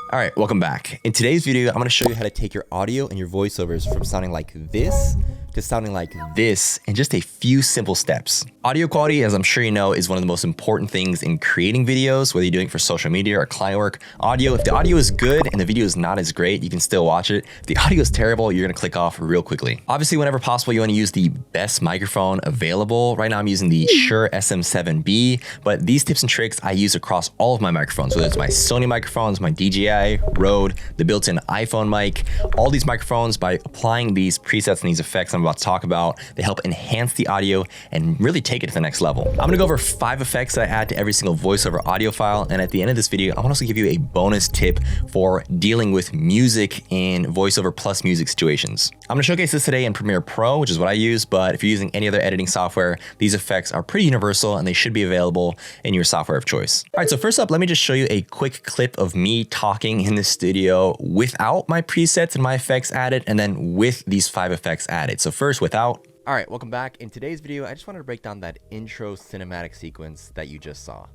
All right, welcome back. In today's video, I'm gonna show you how to take your audio and your voiceovers from sounding like this to sounding like this in just a few simple steps. Audio quality, as I'm sure you know, is one of the most important things in creating videos, whether you're doing it for social media or client work. If the audio is good and the video is not as great, you can still watch it. If the audio is terrible, you're gonna click off real quickly. Obviously, whenever possible, you wanna use the best microphone available. Right now, I'm using the Shure SM7B, but these tips and tricks I use across all of my microphones, whether it's my Sony microphones, my DJI, Rode, the built-in iPhone mic. All these microphones, by applying these presets and these effects I'm about to talk about, they help enhance the audio and really take it to the next level. I'm gonna go over 5 effects that I add to every single voiceover audio file, and at the end of this video, I wanna also give you a bonus tip for dealing with music in voiceover plus music situations. I'm gonna showcase this today in Premiere Pro, which is what I use, but if you're using any other editing software, these effects are pretty universal and they should be available in your software of choice. All right, so first up, let me just show you a quick clip of me talking in this studio without my presets and my effects added, and then with these 5 effects added. So first, without. All right, welcome back. In today's video, I just wanted to break down that intro cinematic sequence that you just saw.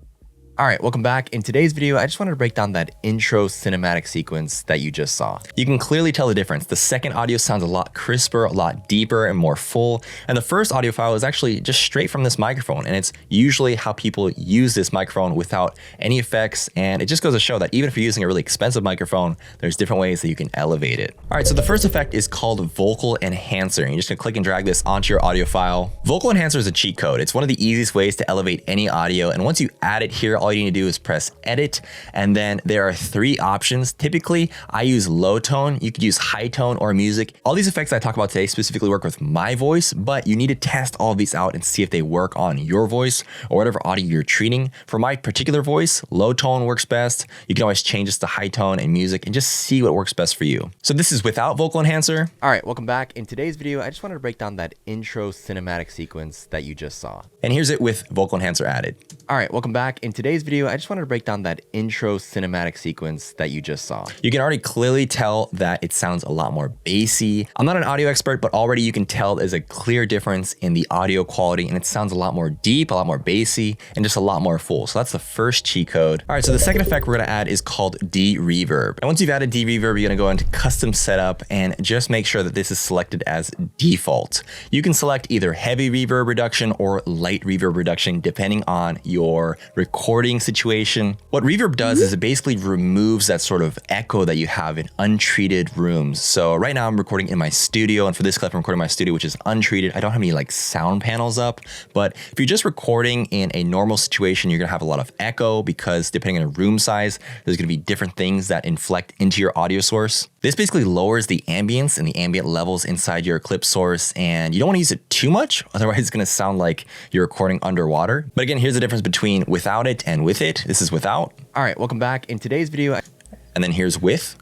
All right, welcome back. In today's video, I just wanted to break down that intro cinematic sequence that you just saw. You can clearly tell the difference. The second audio sounds a lot crisper, a lot deeper and more full. And the first audio file is actually just straight from this microphone. And it's usually how people use this microphone without any effects. And it just goes to show that even if you're using a really expensive microphone, there's different ways that you can elevate it. All right, so the first effect is called Vocal Enhancer. And you're just gonna click and drag this onto your audio file. Vocal Enhancer is a cheat code. It's one of the easiest ways to elevate any audio. And once you add it here, all you need to do is press edit, and then there are 3 options. Typically, I use low tone. You could use high tone or music. All these effects I talk about today specifically work with my voice, but you need to test all of these out and see if they work on your voice or whatever audio you're treating. For my particular voice, low tone works best. You can always change this to high tone and music and just see what works best for you. So this is without Vocal Enhancer. All right, welcome back. In today's video, I just wanted to break down that intro cinematic sequence that you just saw. And here's it with Vocal Enhancer added. All right, welcome back. In today's video, I just wanted to break down that intro cinematic sequence that you just saw. You can already clearly tell that it sounds a lot more bassy. I'm not an audio expert, but already you can tell there's a clear difference in the audio quality, and it sounds a lot more deep, a lot more bassy, and just a lot more full. So that's the first cheat code. All right, so the second effect we're gonna add is called de-reverb. And once you've added de-reverb, you're gonna go into custom setup and just make sure that this is selected as default. You can select either heavy reverb reduction or light reverb reduction, depending on your recording situation. What reverb does is it basically removes that sort of echo that you have in untreated rooms. So right now I'm recording in my studio, and for this clip I'm recording in my studio, which is untreated. I don't have any like sound panels up, but if you're just recording in a normal situation, you're gonna have a lot of echo because depending on the room size, there's gonna be different things that inflect into your audio source. This basically lowers the ambience and the ambient levels inside your clip source, and you don't wanna use it too much, otherwise it's gonna sound like you're recording underwater. But again, here's the difference between without it and with it. This is without. All right, welcome back. In today's video, and then here's with.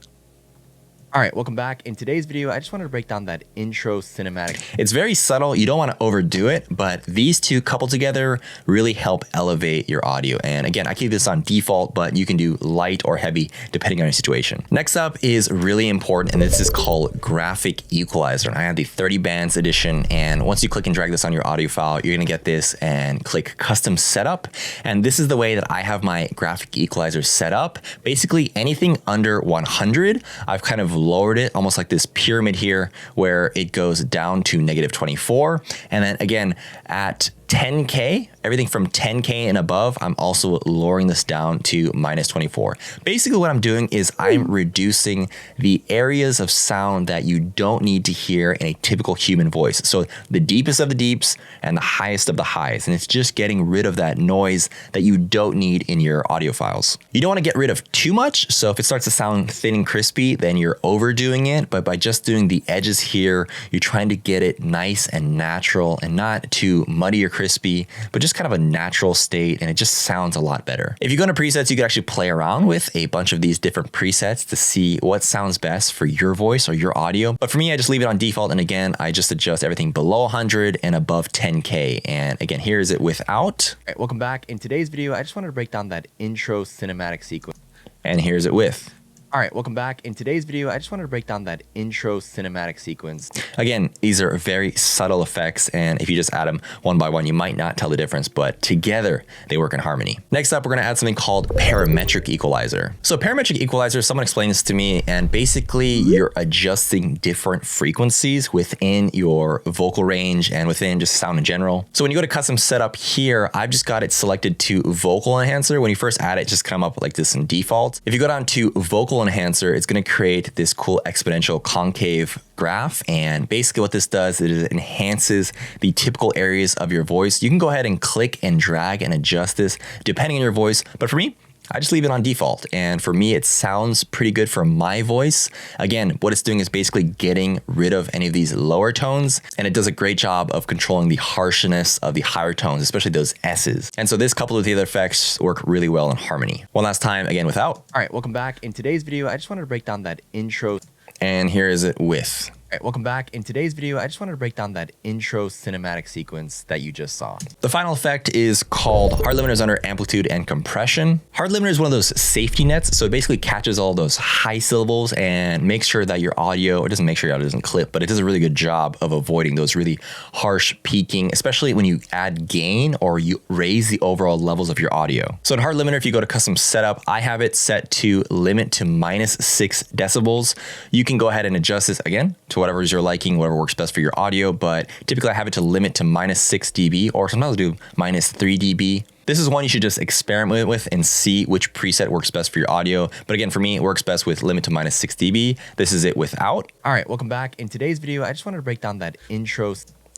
All right, welcome back. In today's video, I just wanted to break down that intro cinematic. It's very subtle. You don't want to overdo it, but these two coupled together really help elevate your audio. And again, I keep this on default, but you can do light or heavy depending on your situation. Next up is really important, and this is called Graphic Equalizer. And I have the 30 bands edition, and once you click and drag this on your audio file, you're gonna get this and click Custom Setup. And this is the way that I have my Graphic Equalizer set up. Basically, anything under 100, I've kind of lowered it almost like this pyramid here where it goes down to -24. And then again, at 10K, everything from 10K and above, I'm also lowering this down to -24. Basically what I'm doing is I'm reducing the areas of sound that you don't need to hear in a typical human voice. So the deepest of the deeps and the highest of the highs. And it's just getting rid of that noise that you don't need in your audio files. You don't want to get rid of too much. So if it starts to sound thin and crispy, then you're overdoing it. But by just doing the edges here, you're trying to get it nice and natural and not too muddy or crispy, but just kind of a natural state, and it just sounds a lot better. If you go into presets, you can actually play around with a bunch of these different presets to see what sounds best for your voice or your audio. But for me, I just leave it on default, and again, I just adjust everything below 100 and above 10K. And again, here is it without. All right, welcome back. In today's video, I just wanted to break down that intro cinematic sequence. And here's it with. All right, welcome back. In today's video, I just wanted to break down that intro cinematic sequence. Again, these are very subtle effects, and if you just add them one by one, you might not tell the difference, but together they work in harmony. Next up, we're gonna add something called parametric equalizer. So parametric equalizer, someone explained this to me, and basically you're adjusting different frequencies within your vocal range and within just sound in general. So when you go to custom setup here, I've just got it selected to vocal enhancer. When you first add it, just come up like this in default. If you go down to vocal enhancer, it's going to create this cool exponential concave graph. And basically what this does is it enhances the typical areas of your voice. You can go ahead and click and drag and adjust this depending on your voice. But for me, I just leave it on default. And for me, it sounds pretty good for my voice. Again, what it's doing is basically getting rid of any of these lower tones. And it does a great job of controlling the harshness of the higher tones, especially those S's. And so this coupled with the other effects work really well in harmony. One last time, again, without. All right, welcome back. In today's video, I just wanted to break down that intro. And here is it with. All right, welcome back. In today's video, I just wanted to break down that intro cinematic sequence that you just saw. The final effect is called hard limiters under amplitude and compression. Hard limiter is one of those safety nets. So it basically catches all those high syllables and makes sure that your audio, it doesn't make sure your audio doesn't clip, but it does a really good job of avoiding those really harsh peaking, especially when you add gain or you raise the overall levels of your audio. So in hard limiter, if you go to custom setup, I have it set to limit to -6 decibels. You can go ahead and adjust this again to whatever is your liking, whatever works best for your audio, but typically I have it to limit to -6 dB, or sometimes I'll do -3 dB. This is one you should just experiment with and see which preset works best for your audio. But again, for me, it works best with limit to -6 dB. This is it without. All right, welcome back. In today's video, I just wanted to break down that intro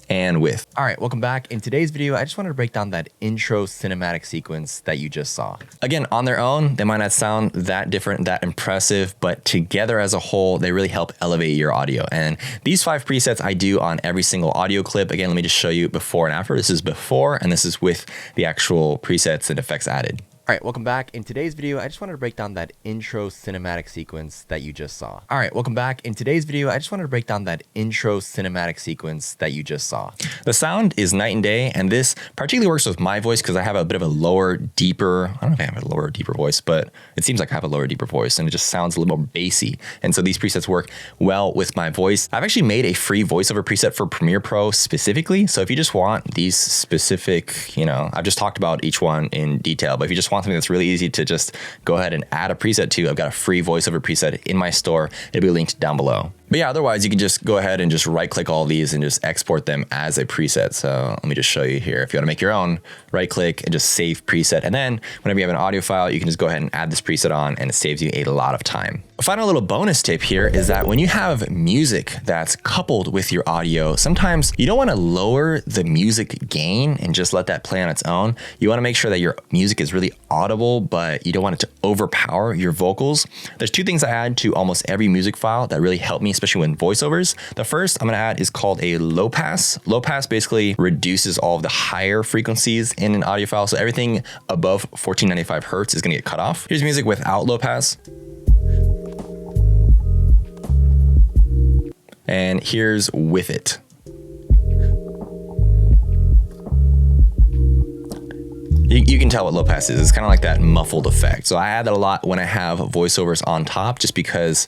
and with. All right, welcome back. In today's video, I just wanted to break down that intro cinematic sequence that you just saw. Again, on their own, they might not sound that different, that impressive, but together as a whole, they really help elevate your audio. And these 5 presets I do on every single audio clip. Again, let me just show you before and after. This is before, and this is with the actual presets and effects added. All right, welcome back. In today's video, I just wanted to break down that intro cinematic sequence that you just saw. All right, welcome back. In today's video, I just wanted to break down that intro cinematic sequence that you just saw. The sound is night and day, and this particularly works with my voice because I have a bit of a lower, deeper, I don't know if I have a lower, deeper voice, but it seems like I have a lower, deeper voice, and it just sounds a little more bassy. And so these presets work well with my voice. I've actually made a free voiceover preset for Premiere Pro specifically. So if you just want these specific, I've just talked about each one in detail, but if you just want something that's really easy to just go ahead and add a preset to, I've got a free voiceover preset in my store. It'll be linked down below. But yeah, otherwise you can just go ahead and just right click all these and just export them as a preset. So let me just show you here. If you want to make your own, right click and just save preset. And then whenever you have an audio file, you can just go ahead and add this preset on and it saves you a lot of time. A final little bonus tip here is that when you have music that's coupled with your audio, sometimes you don't want to lower the music gain and just let that play on its own. You want to make sure that your music is really audible, but you don't want it to overpower your vocals. There's 2 things I add to almost every music file that really help me, especially when voiceovers. The first I'm going to add is called a low pass. Low pass basically reduces all of the higher frequencies in an audio file. So everything above 1495 Hertz is going to get cut off. Here's music without low pass. And here's with it. You can tell what low pass is. It's kind of like that muffled effect. So I add that a lot when I have voiceovers on top, just because,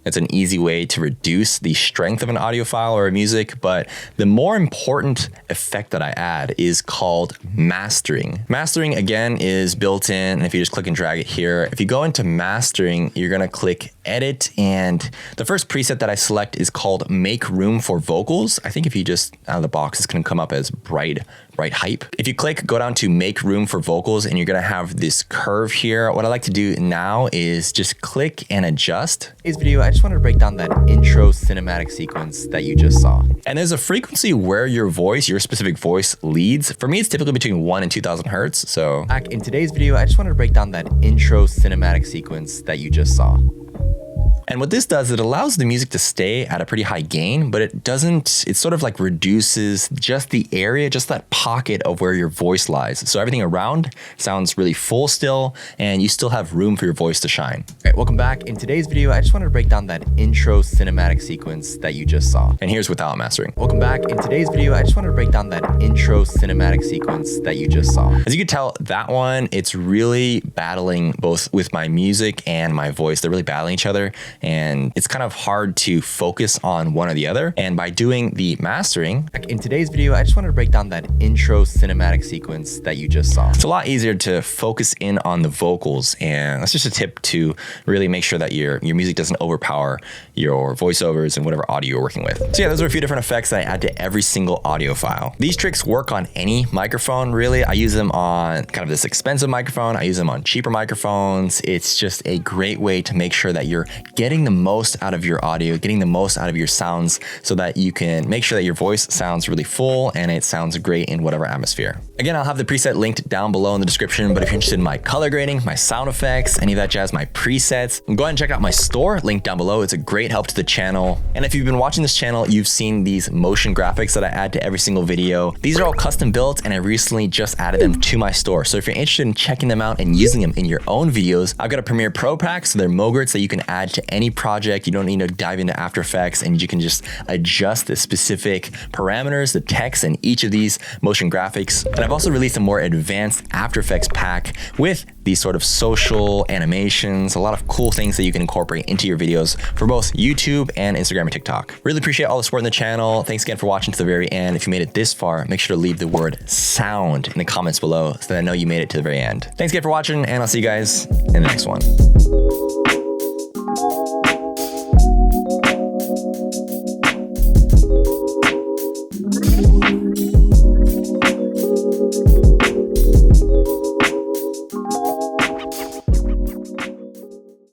it's an easy way to reduce the strength of an audio file or a music. But the more important effect that I add is called mastering. Mastering, again, is built in. And if you just click and drag it here, if you go into mastering, you're going to click edit. And the first preset that I select is called make room for vocals. I think if you just out of the box, it's going to come up as bright hype. If you click, go down to make room for vocals, and you're going to have this curve here. What I like to do now is just click and adjust. In this video, I just wanted to break down that intro cinematic sequence that you just saw. And there's a frequency where your specific voice leads. For me, it's typically between 1 and 2000 Hertz. So back in today's video, I just wanted to break down that intro cinematic sequence that you just saw. And what this does, it allows the music to stay at a pretty high gain, but it sort of like reduces just the area, just that pocket of where your voice lies. So everything around sounds really full still, and you still have room for your voice to shine. All right, welcome back. In today's video, I just wanted to break down that intro cinematic sequence that you just saw. And here's without mastering. Welcome back. In today's video, I just wanted to break down that intro cinematic sequence that you just saw. As you can tell, that one, it's really battling both with my music and my voice. They're really battling each other, and it's kind of hard to focus on one or the other. And by doing the mastering, in today's video, I just wanted to break down that intro cinematic sequence that you just saw. It's a lot easier to focus in on the vocals, and that's just a tip to really make sure that your music doesn't overpower your voiceovers and whatever audio you're working with. So yeah, those are a few different effects that I add to every single audio file. These tricks work on any microphone, really. I use them on kind of this expensive microphone. I use them on cheaper microphones. It's just a great way to make sure that you're getting the most out of your audio, getting the most out of your sounds, so that you can make sure that your voice sounds really full and it sounds great in whatever atmosphere. Again, I'll have the preset linked down below in the description, but if you're interested in my color grading, my sound effects, any of that jazz, my presets, go ahead and check out my store, linked down below. It's a great help to the channel. And if you've been watching this channel, you've seen these motion graphics that I add to every single video. These are all custom built, and I recently just added them to my store. So if you're interested in checking them out and using them in your own videos, I've got a Premiere Pro pack, so they're Mogurts that you can add to any project. You don't need to dive into After Effects, and you can just adjust the specific parameters, the text in each of these motion graphics. And I've also released a more advanced After Effects pack with these sort of social animations, a lot of cool things that you can incorporate into your videos for both YouTube and Instagram and TikTok. Really appreciate all the support in the channel. Thanks again for watching to the very end. If you made it this far, make sure to leave the word sound in the comments below so that I know you made it to the very end. Thanks again for watching, and I'll see you guys in the next one.